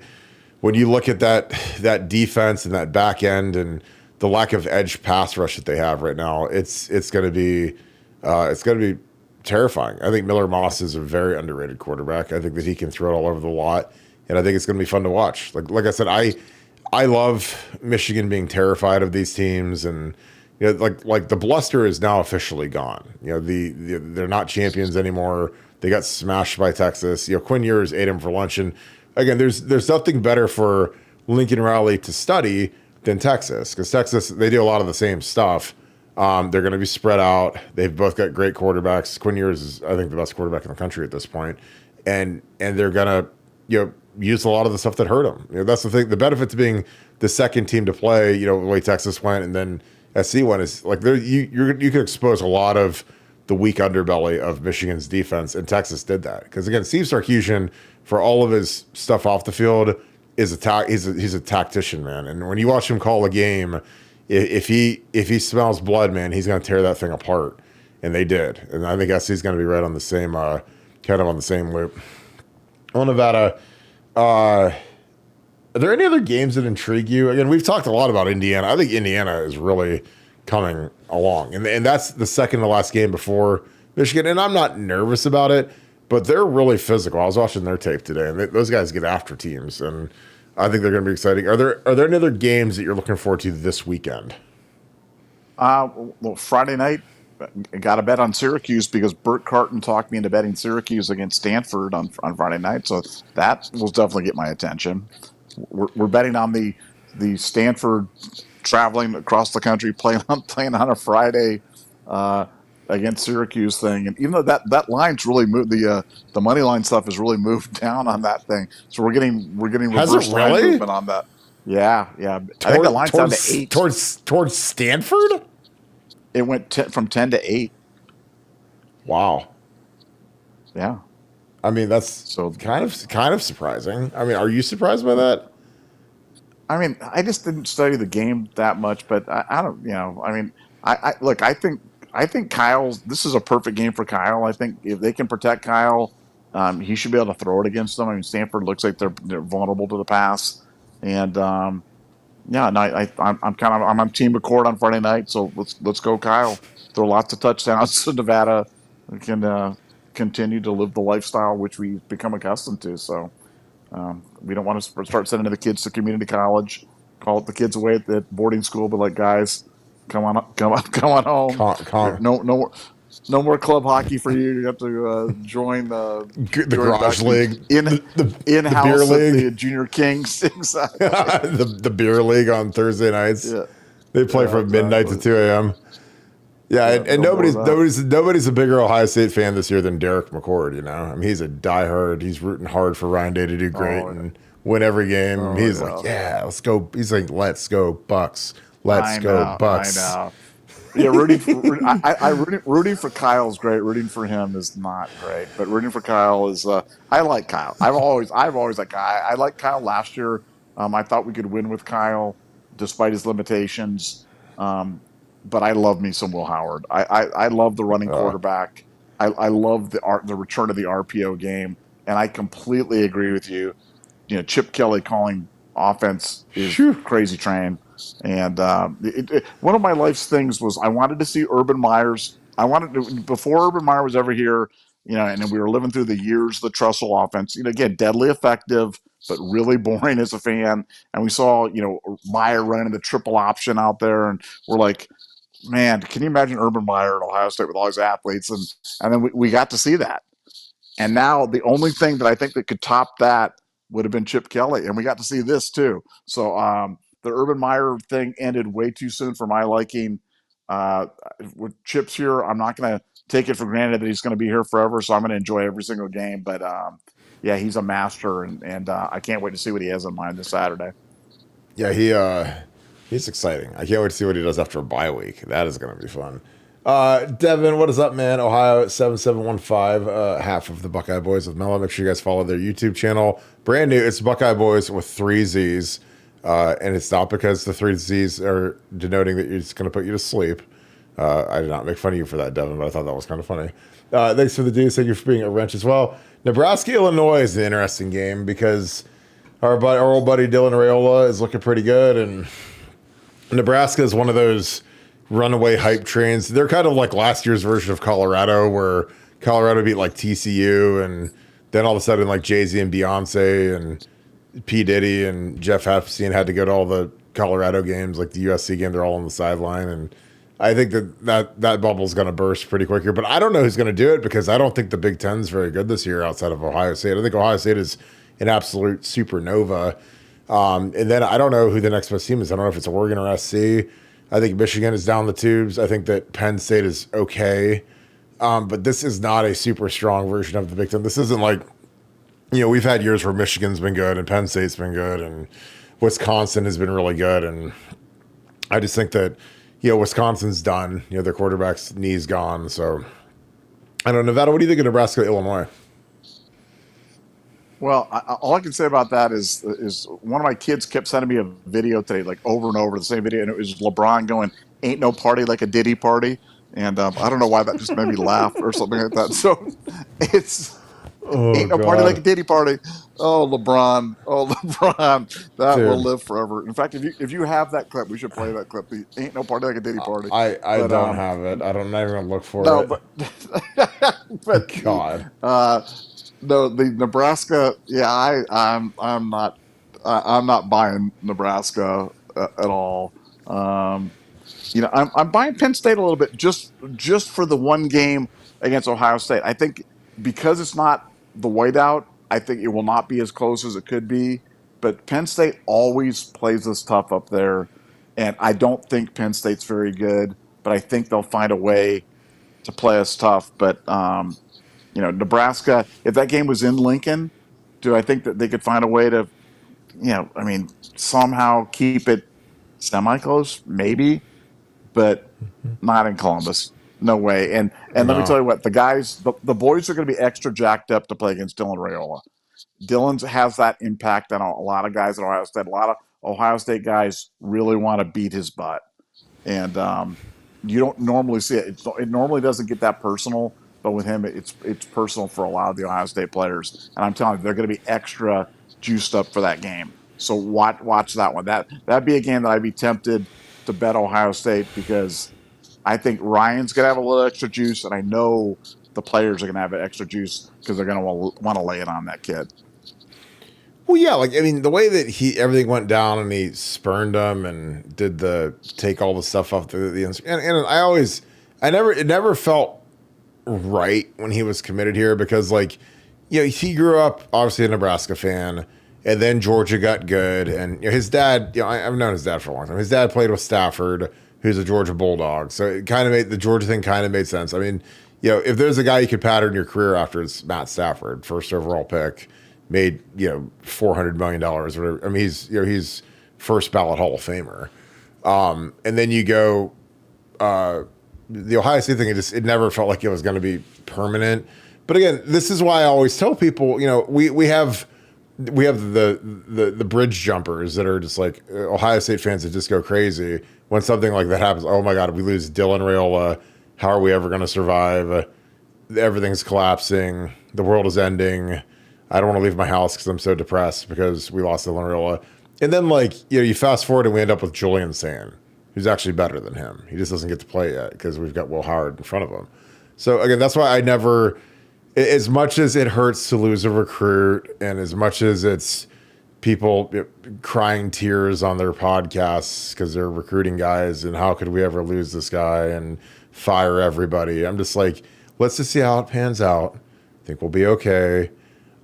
[SPEAKER 1] when you look at that defense and that back end and the lack of edge pass rush that they have right now, it's going to be terrifying. I think Miller Moss is a very underrated quarterback. I think that he can throw it all over the lot. And I think it's going to be fun to watch. Like I said, I love Michigan being terrified of these teams, and like the bluster is now officially gone. They're not champions anymore. They got smashed by Texas. Quinn Ewers ate him for lunch, and again, there's nothing better for Lincoln Riley to study than Texas, because Texas, they do a lot of the same stuff. They're going to be spread out. They've both got great quarterbacks. Quinn Ewers is, I think, the best quarterback in the country at this point, and they're going to use a lot of the stuff that hurt them. That's the thing. The benefit to being the second team to play, the way Texas went and then SC went, is like you can expose a lot of the weak underbelly of Michigan's defense, and Texas did that. Because again, Steve Sarkisian, for all of his stuff off the field, is he's a tactician, man. And when you watch him call a game, if he smells blood, man, he's going to tear that thing apart. And they did. And I think SC's going to be right on the same kind of on the same loop. On Nevada, are there any other games that intrigue you? Again, we've talked a lot about Indiana. I think Indiana is really coming along, and that's the second to last game before Michigan. And I'm not nervous about it, but they're really physical. I was watching their tape today, and those guys get after teams, and I think they're going to be exciting. Are there any other games that you're looking forward to this weekend?
[SPEAKER 2] Well, Friday night, I got a bet on Syracuse because Burt Carton talked me into betting Syracuse against Stanford on Friday night, so that will definitely get my attention. We're betting on the Stanford traveling across the country, playing on a Friday against Syracuse thing, and even though that line's really moved, the money line stuff has really moved down on that thing, so we're getting reverse line movement on that. Yeah. I think the line's down to 8
[SPEAKER 1] towards Stanford.
[SPEAKER 2] It went from 10 to 8.
[SPEAKER 1] Wow.
[SPEAKER 2] Yeah.
[SPEAKER 1] I mean, that's so kind of surprising. I mean, are you surprised by that?
[SPEAKER 2] I mean, I just didn't study the game that much, but I don't, I mean, I look, I think Kyle's, this is a perfect game for Kyle. I think if they can protect Kyle, he should be able to throw it against them. I mean, Stanford looks like they're vulnerable to the pass, and I'm on Team McCord on Friday night, so let's go Kyle. Throw lots of touchdowns so Nevada can continue to live the lifestyle which we've become accustomed to. So we don't want to start sending the kids to community college, call it the kids away at the boarding school, but like, guys, come on home. No more club hockey for you. You have to join the
[SPEAKER 1] garage league,
[SPEAKER 2] in-house
[SPEAKER 1] beer league,
[SPEAKER 2] the Junior Kings. Exactly.
[SPEAKER 1] the beer league on Thursday nights. Yeah. They play from midnight to 2 a.m. Yeah, and nobody's a bigger Ohio State fan this year than Derek McCord. I mean, he's a diehard. He's rooting hard for Ryan Day to do great and win every game. He's like, yeah, let's go. He's like, let's go Bucks. Let's go Bucks.
[SPEAKER 2] I know. Yeah, rooting for Kyle is great. Rooting for him is not great, but rooting for Kyle is. I like Kyle. I've always liked Kyle. I liked Kyle last year. I thought we could win with Kyle, despite his limitations. But I love me some Will Howard. I love the running quarterback. I love the return of the RPO game, and I completely agree with you. Chip Kelly calling offense is crazy train. And one of my life's things was I wanted to see Urban Meyer's. Before Urban Meyer was ever here, and we were living through the years of the Trussell offense. Again, deadly effective, but really boring as a fan. And we saw, Meyer running the triple option out there, and we're like, man, can you imagine Urban Meyer at Ohio State with all his athletes? And then we got to see that. And now the only thing that I think that could top that would have been Chip Kelly, and we got to see this too. So the Urban Meyer thing ended way too soon for my liking. With Chip's here, I'm not going to take it for granted that he's going to be here forever, so I'm going to enjoy every single game. But yeah, he's a master, and I can't wait to see what he has in mind this Saturday.
[SPEAKER 1] Yeah, he's exciting. I can't wait to see what he does after a bye week. That is going to be fun. Devin, what is up, man? Ohio 7715, half of the Buckeye Boys with Mello. Make sure you guys follow their YouTube channel. Brand new. It's Buckeye Boys with 3 Z's. And it's not because the 3 Z's are denoting that it's going to put you to sleep. I did not make fun of you for that, Devin, but I thought that was kind of funny. Thanks for the D's. Thank you for being a wrench as well. Nebraska-Illinois is an interesting game because our old buddy Dylan Raiola is looking pretty good, and Nebraska is one of those runaway hype trains. They're kind of like last year's version of Colorado, where Colorado beat like TCU, and then all of a sudden like Jay-Z and Beyonce and P. Diddy and Jeff Epstein had to go to all the Colorado games, like the USC game. They're all on the sideline, and I think that bubble is going to burst pretty quick here. But I don't know who's going to do it because I don't think the Big Ten's very good this year outside of Ohio State. I think Ohio State is an absolute supernova. And then I don't know who the next best team is. I don't know if it's Oregon or SC. I think Michigan is down the tubes. I think that Penn State is okay. But this is not a super strong version of the Big Ten. This isn't like, we've had years where Michigan's been good and Penn State's been good and Wisconsin has been really good. And I just think that, Wisconsin's done. Their quarterback's knee's gone. So I don't know. Nevada, what do you think of Nebraska, Illinois?
[SPEAKER 2] Well, all I can say about that is one of my kids kept sending me a video today, like over and over, the same video, and it was LeBron going, "Ain't no party like a Diddy party," and I don't know why that just made me laugh or something like that. So it's ain't no party like a Diddy party. Oh, LeBron, that
[SPEAKER 1] Dude.
[SPEAKER 2] will live forever. In fact, if you have that clip, we should play that clip. Ain't no party like a Diddy party.
[SPEAKER 1] I don't have it. I don't even look for
[SPEAKER 2] No,
[SPEAKER 1] it.
[SPEAKER 2] but
[SPEAKER 1] God.
[SPEAKER 2] No, the Nebraska. Yeah, I'm not buying Nebraska at all. I'm buying Penn State a little bit just for the one game against Ohio State. I think because it's not the whiteout, I think it will not be as close as it could be. But Penn State always plays us tough up there, and I don't think Penn State's very good. But I think they'll find a way to play us tough. But Nebraska, if that game was in Lincoln, do I think that they could find a way to, somehow keep it semi-close? Maybe, but not in Columbus. No way. And let me tell you what, the boys are going to be extra jacked up to play against Dylan Raiola. Dylan has that impact on a lot of guys at Ohio State. A lot of Ohio State guys really want to beat his butt. And you don't normally see it. It normally doesn't get that personal. But with him, it's personal for a lot of the Ohio State players, and I'm telling you, they're going to be extra juiced up for that game. So watch that one. That'd be a game that I'd be tempted to bet Ohio State because I think Ryan's going to have a little extra juice, and I know the players are going to have extra juice because they're going to want to lay it on that kid.
[SPEAKER 1] Well, yeah, the way that everything went down and he spurned them and did take all the stuff off the and it never felt right when he was committed here because he grew up obviously a Nebraska fan and then Georgia got good and his dad, I've known his dad for a long time. His dad played with Stafford, who's a Georgia Bulldog. So it kind of made the Georgia thing kind of made sense. If there's a guy you could pattern your career after, it's Matt Stafford, first overall pick, made, $400 million or whatever. He's first ballot Hall of Famer. And then you go, the Ohio State thing, it never felt like it was going to be permanent. But again, this is why I always tell people, we have the bridge jumpers that are just like Ohio State fans that just go crazy when something like that happens. Oh my God, if we lose Dylan Raiola, how are we ever going to survive? Everything's collapsing. The world is ending. I don't want to leave my house because I'm so depressed because we lost Dylan Raiola. And then you fast forward and we end up with Julian Sand, who's actually better than him. He just doesn't get to play yet because we've got Will Howard in front of him. So, again, that's why I never, as much as it hurts to lose a recruit and as much as it's people crying tears on their podcasts because they're recruiting guys and how could we ever lose this guy and fire everybody, I'm just like, let's just see how it pans out. I think we'll be okay.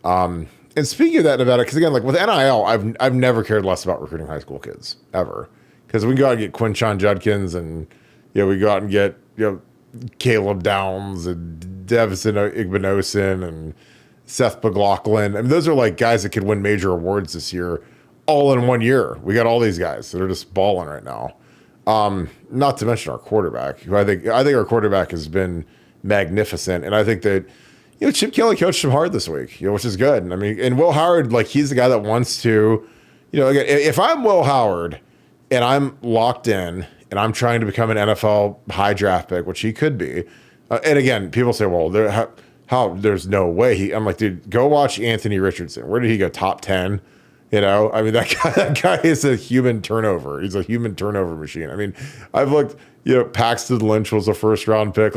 [SPEAKER 1] And speaking of that, Nevada, because, again, with NIL, I've never cared less about recruiting high school kids, ever. Because we can go out and get Quinshon Judkins and, we go out and get, Caleb Downs and Devison Igbinosin and Seth McLaughlin. Those are guys that could win major awards this year, all in 1 year. We got all these guys that are just balling right now. Not to mention our quarterback, who I think our quarterback has been magnificent. And I think that, Chip Kelly coached him hard this week, which is good. And Will Howard, he's the guy that wants to, again, if I'm Will Howard, and I'm locked in, and I'm trying to become an NFL high draft pick, which he could be. And again, people say, well, there's no way. I'm like, dude, go watch Anthony Richardson. Where did he go? Top 10? That guy is a human turnover. He's a human turnover machine. I've looked, Paxton Lynch was a first round pick.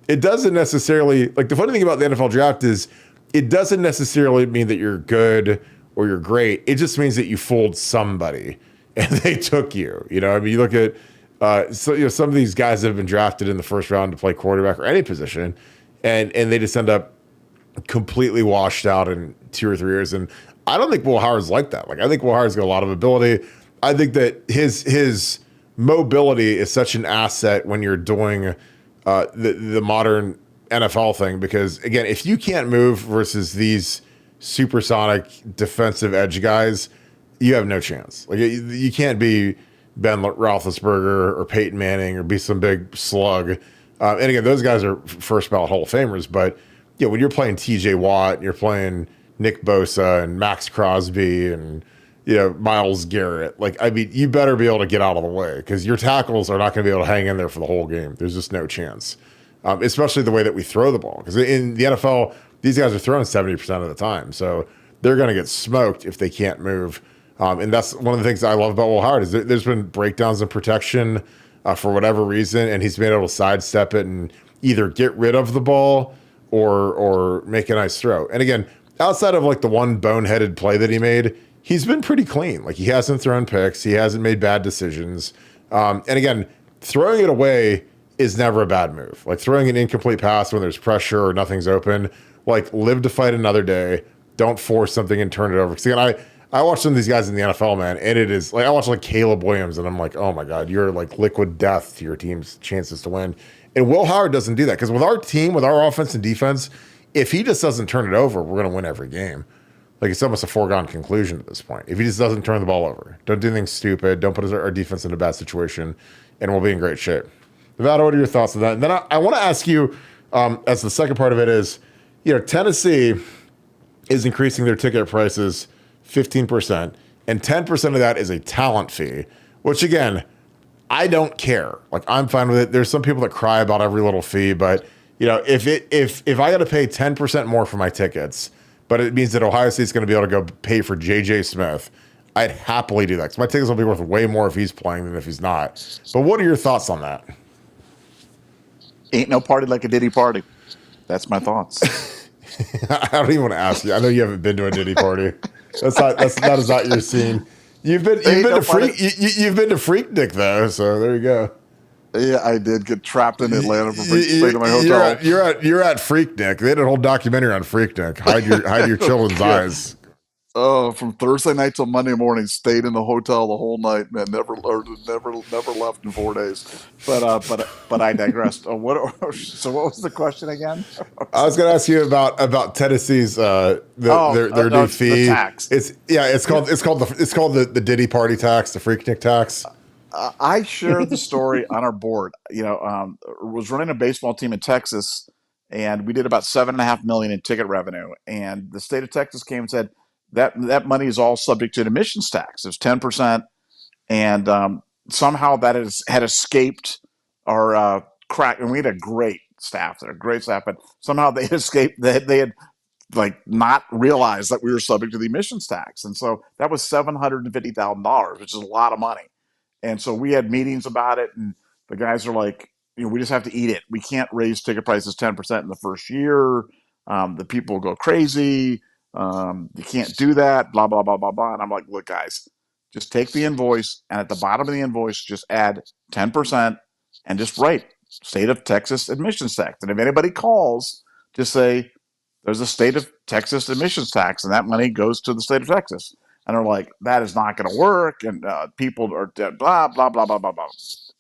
[SPEAKER 1] It doesn't necessarily, the funny thing about the NFL draft is it doesn't necessarily mean that you're good or you're great. It just means that you fooled somebody and they took you. You know, I mean, you look at some of these guys that have been drafted in the first round to play quarterback or any position, and they just end up completely washed out in 2 or 3 years. And I don't think Will Howard's like that. Like, I think Will Howard's got a lot of ability. I think that his mobility is such an asset when you're doing the modern NFL thing, because again, if you can't move versus these supersonic defensive edge guys, you have no chance. Like, you can't be Ben Roethlisberger or Peyton Manning or be some big slug. And again, those guys are first ballot Hall of Famers. But when you're playing T.J. Watt, and you're playing Nick Bosa and Max Crosby and Myles Garrett, like, I mean, you better be able to get out of the way, because your tackles are not going to be able to hang in there for the whole game. There's just no chance, especially the way that we throw the ball. Because in the NFL, these guys are throwing 70% of the time, so they're going to get smoked if they can't move. And that's one of the things I love about Will Howard is there's been breakdowns in protection for whatever reason, and he's been able to sidestep it and either get rid of the ball or make a nice throw. And again, outside of like the one boneheaded play that he made, he's been pretty clean. Like, he hasn't thrown picks, he hasn't made bad decisions. And again, throwing it away is never a bad move. Like, throwing an incomplete pass when there's pressure or nothing's open, like, live to fight another day. Don't force something and turn it over. Because again, I watch some of these guys in the NFL, man, and it is like, I watch like Caleb Williams, and I'm like, oh my God, you're like liquid death to your team's chances to win. And Will Howard doesn't do that, because with our team, with our offense and defense, if he just doesn't turn it over, we're going to win every game. Like, it's almost a foregone conclusion at this point. If he just doesn't turn the ball over, don't do anything stupid, don't put our defense in a bad situation, and we'll be in great shape. Nevada, what are your thoughts on that? And then I want to ask you, as the second part of it is, Tennessee is increasing their ticket prices 15%, and 10% of that is a talent fee, which again, I don't care. Like, I'm fine with it. There's some people that cry about every little fee, but if I got to pay 10% more for my tickets, but it means that Ohio State's going to be able to go pay for J.J. Smith, I'd happily do that, because my tickets will be worth way more if he's playing than if he's not. But what are your thoughts on that?
[SPEAKER 2] Ain't no party like a Diddy party. That's my thoughts.
[SPEAKER 1] I don't even want to ask you. I know you haven't been to a Diddy party. That is not your scene. You've been to Freaknik though, so there you go.
[SPEAKER 2] Yeah, I did get trapped in Atlanta for staying at my hotel.
[SPEAKER 1] You're at Freaknik. They did a whole documentary on Freaknik. Hide your children's eyes.
[SPEAKER 2] Oh, from Thursday night till Monday morning, stayed in the hotel the whole night, man. Never left in 4 days. But I digressed. So what was the question again?
[SPEAKER 1] I was going to ask you about Tennessee's their new fee.
[SPEAKER 2] The tax.
[SPEAKER 1] It's called the Diddy party tax, the Freaknik tax.
[SPEAKER 2] I shared the story on our board. Was running a baseball team in Texas, and we did about $7.5 million in ticket revenue. And the state of Texas came and said that money is all subject to an admissions tax. It's 10%, and somehow that had escaped our crack. And we had a great staff there, but somehow they escaped. They had like not realized that we were subject to the admissions tax, and so that was $750,000, which is a lot of money. And so we had meetings about it, and the guys are like, we just have to eat it. We can't raise ticket prices 10% in the first year. The people will go crazy. You can't do that, blah, blah, blah, blah, blah. And I'm like, look, guys, just take the invoice, and at the bottom of the invoice, just add 10% and just write State of Texas admissions tax. And if anybody calls, just say, there's a State of Texas admissions tax, and that money goes to the state of Texas. And they're like, that is not going to work. And people are dead, blah, blah, blah, blah, blah, blah.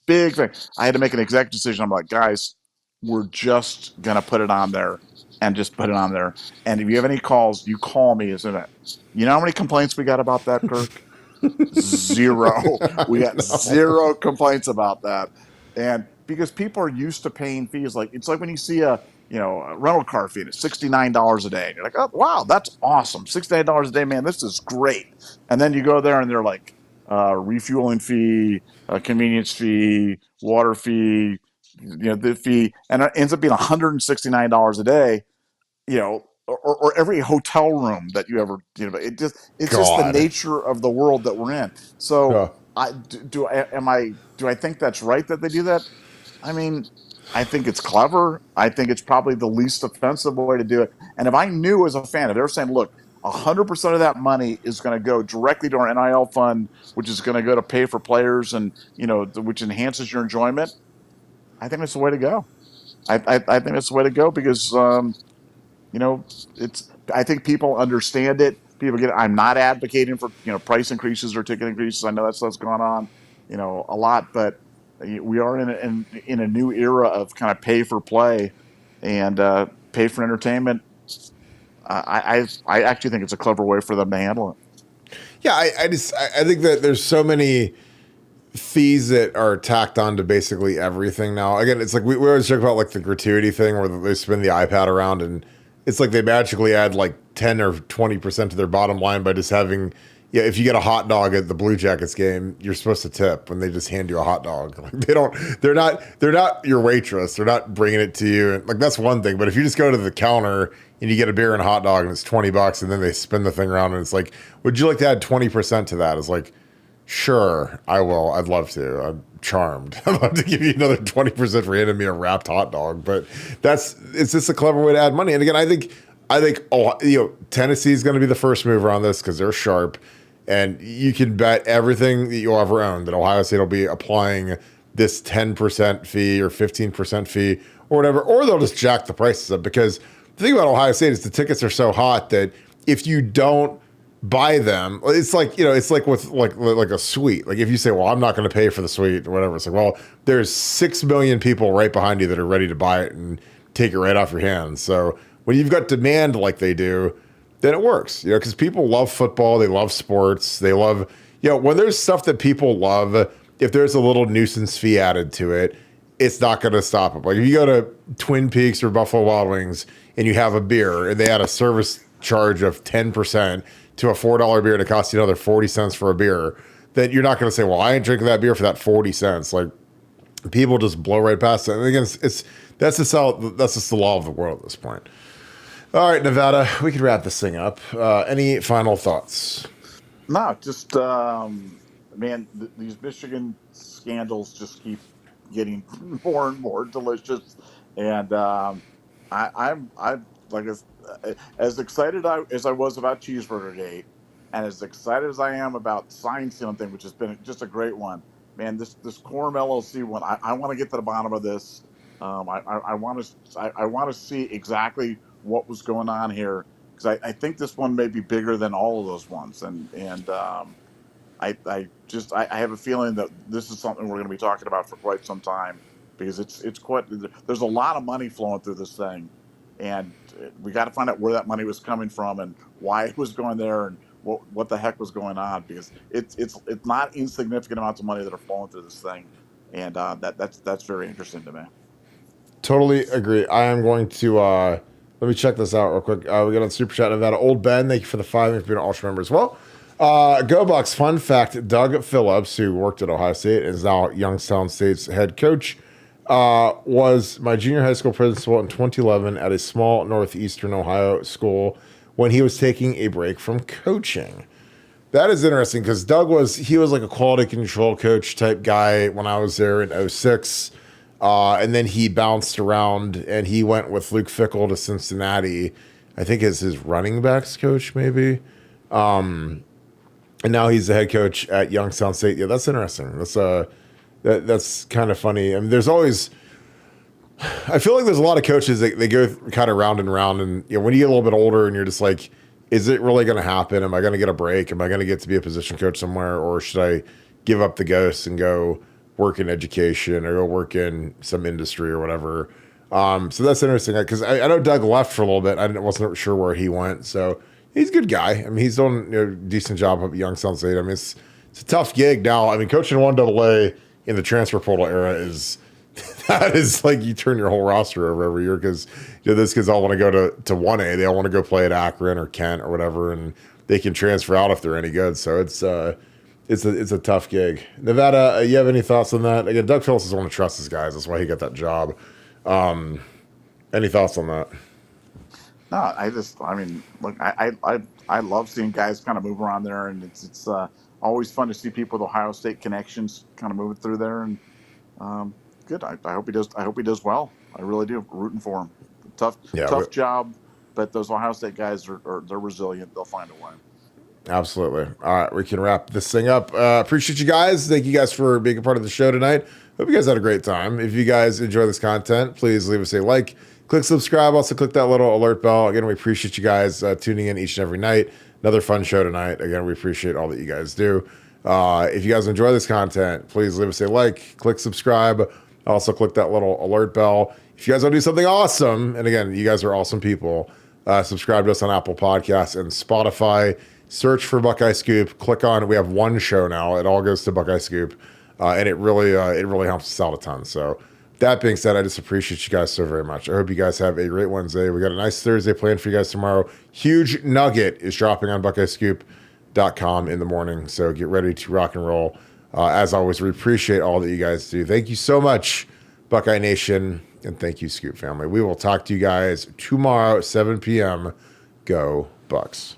[SPEAKER 2] Big thing. I had to make an executive decision. I'm like, guys, we're just going to put it on there and just put it on there. And if you have any calls, you call me. Isn't it? You know how many complaints we got about that, Kirk? Zero. We got zero complaints about that. And because people are used to paying fees. Like, it's like when you see a rental car fee, it's $69 a day. And you're like, oh, wow, that's awesome. $69 a day, man, this is great. And then you go there and they're like, refueling fee, convenience fee, water fee, the fee, and it ends up being $169 a day, or every hotel room that you ever, it's just the nature of the world that we're in. So do I think that's right that they do that? I mean, I think it's clever. I think it's probably the least offensive way to do it. And if I knew as a fan, if they were saying, look, 100% of that money is going to go directly to our NIL fund, which is going to go to pay for players and, which enhances your enjoyment. I think that's the way to go. I think that's the way to go because, you know, it's, I think people understand it. People get it. I'm not advocating for, price increases or ticket increases. I know that stuff's going on, a lot, but we are in a new era of kind of pay for play and pay for entertainment. I actually think it's a clever way for them to handle it.
[SPEAKER 1] Yeah, I think that there's so many fees that are tacked on to basically everything now. Again, it's like we always joke about like the gratuity thing where they spin the iPad around and it's like they magically add like 10 or 20% to their bottom line by just having, yeah, if you get a hot dog at the Blue Jackets game, you're supposed to tip when they just hand you a hot dog. Like they're not your waitress. They're not bringing it to you. And like, that's one thing. But if you just go to the counter and you get a beer and a hot dog and it's $20 and then they spin the thing around and it's like, would you like to add 20% to that? It's like, sure, I will. I'd love to. I'm charmed. I'd love to give you another 20% for handing me a wrapped hot dog. But it's just a clever way to add money. And again, I think Tennessee's going to be the first mover on this because they're sharp. And you can bet everything that you'll ever own that Ohio State will be applying this 10% fee or 15% fee or whatever, or they'll just jack the prices up. Because the thing about Ohio State is the tickets are so hot that if you don't buy them, it's like with like a suite. Like if you say, well, I'm not going to pay for the suite or whatever, it's like, well, there's 6 million people right behind you that are ready to buy it and take it right off your hands. So when you've got demand like they do, then it works, because people love football, they love sports, they love, when there's stuff that people love, if there's a little nuisance fee added to it, it's not going to stop them. Like if you go to Twin Peaks or Buffalo Wild Wings and you have a beer and they add a service charge of 10% to a $4 beer and it costs you another 40 cents for a beer, then you're not going to say, well, I ain't drinking that beer for that 40 cents. Like people just blow right past it. And again, that's just the law of the world at this point. All right, Nevada, we could wrap this thing up. Any final thoughts?
[SPEAKER 2] No, just man, these Michigan scandals just keep getting more and more delicious, and I'm like as excited as I was about Cheeseburger Gate, and as excited as I am about Sign Stealing thing, which has been just a great one. Man, this Quorum LLC one, I want to get to the bottom of this. I want to see exactly what was going on here because I think this one may be bigger than all of those ones, and I have a feeling that this is something we're going to be talking about for quite some time because it's quite, there's a lot of money flowing through this thing, and we got to find out where that money was coming from and why it was going there and what the heck was going on because it's not insignificant amounts of money that are flowing through this thing, and that's very interesting to me.
[SPEAKER 1] Totally agree. I am going to let me check this out real quick. We got on Super Chat Nevada. Old Ben, thank you for the 5. Thank you for being an Ultra member as well. Go Bucks. Fun fact: Doug Phillips, who worked at Ohio State and is now Youngstown State's head coach, was my junior high school principal in 2011 at a small northeastern Ohio school when he was taking a break from coaching. That is interesting because Doug was like a quality control coach type guy when I was there in 2006. And then he bounced around and he went with Luke Fickell to Cincinnati, I think as his running backs coach, maybe. And now he's the head coach at Youngstown State. Yeah, that's interesting. That's kind of funny. I mean, I feel like there's a lot of coaches that they go kind of round and round. And when you get a little bit older and you're just like, is it really going to happen? Am I going to get a break? Am I going to get to be a position coach somewhere? Or should I give up the ghost and go work in education or go work in some industry or whatever? So that's interesting because I know Doug left for a little bit. I wasn't sure where he went. So he's a good guy. I mean, he's done a decent job up at Youngstown State. I mean, it's a tough gig now. I mean, coaching 1AA in the transfer portal era is like you turn your whole roster over every year because those kids all want to go to 1A. They all want to go play at Akron or Kent or whatever, and they can transfer out if they're any good. So it's a tough gig. Nevada, you have any thoughts on that? Again, Doug Phillips doesn't want to trust his guys. That's why he got that job. Any thoughts on that?
[SPEAKER 2] No, look, I love seeing guys kind of move around there, and it's always fun to see people with Ohio State connections kind of moving through there, and good. I hope he does. I hope he does well. I really do. Rooting for him. Tough job, but those Ohio State guys they're resilient. They'll find a way.
[SPEAKER 1] Absolutely. All right, we can wrap this thing up. Appreciate you guys. Thank you guys for being a part of the show tonight. Hope you guys had a great time. If you guys enjoy this content, please leave us a like, click subscribe, also click that little alert bell. Again, we appreciate you guys tuning in each and every night. Another fun show tonight. Again, we appreciate all that you guys do. If you guys enjoy this content, please leave us a like, click subscribe, also click that little alert bell. If you guys want to do something awesome, and again, you guys are awesome people, subscribe to us on Apple Podcasts and Spotify. Search for Buckeye Scoop. Click on it. We have one show now. It all goes to Buckeye Scoop, and it really helps us out a ton. So that being said, I just appreciate you guys so very much. I hope you guys have a great Wednesday. We got a nice Thursday planned for you guys tomorrow. Huge nugget is dropping on BuckeyeScoop.com in the morning. So get ready to rock and roll. As always, we appreciate all that you guys do. Thank you so much, Buckeye Nation, and thank you, Scoop family. We will talk to you guys tomorrow at 7 p.m. Go Bucks.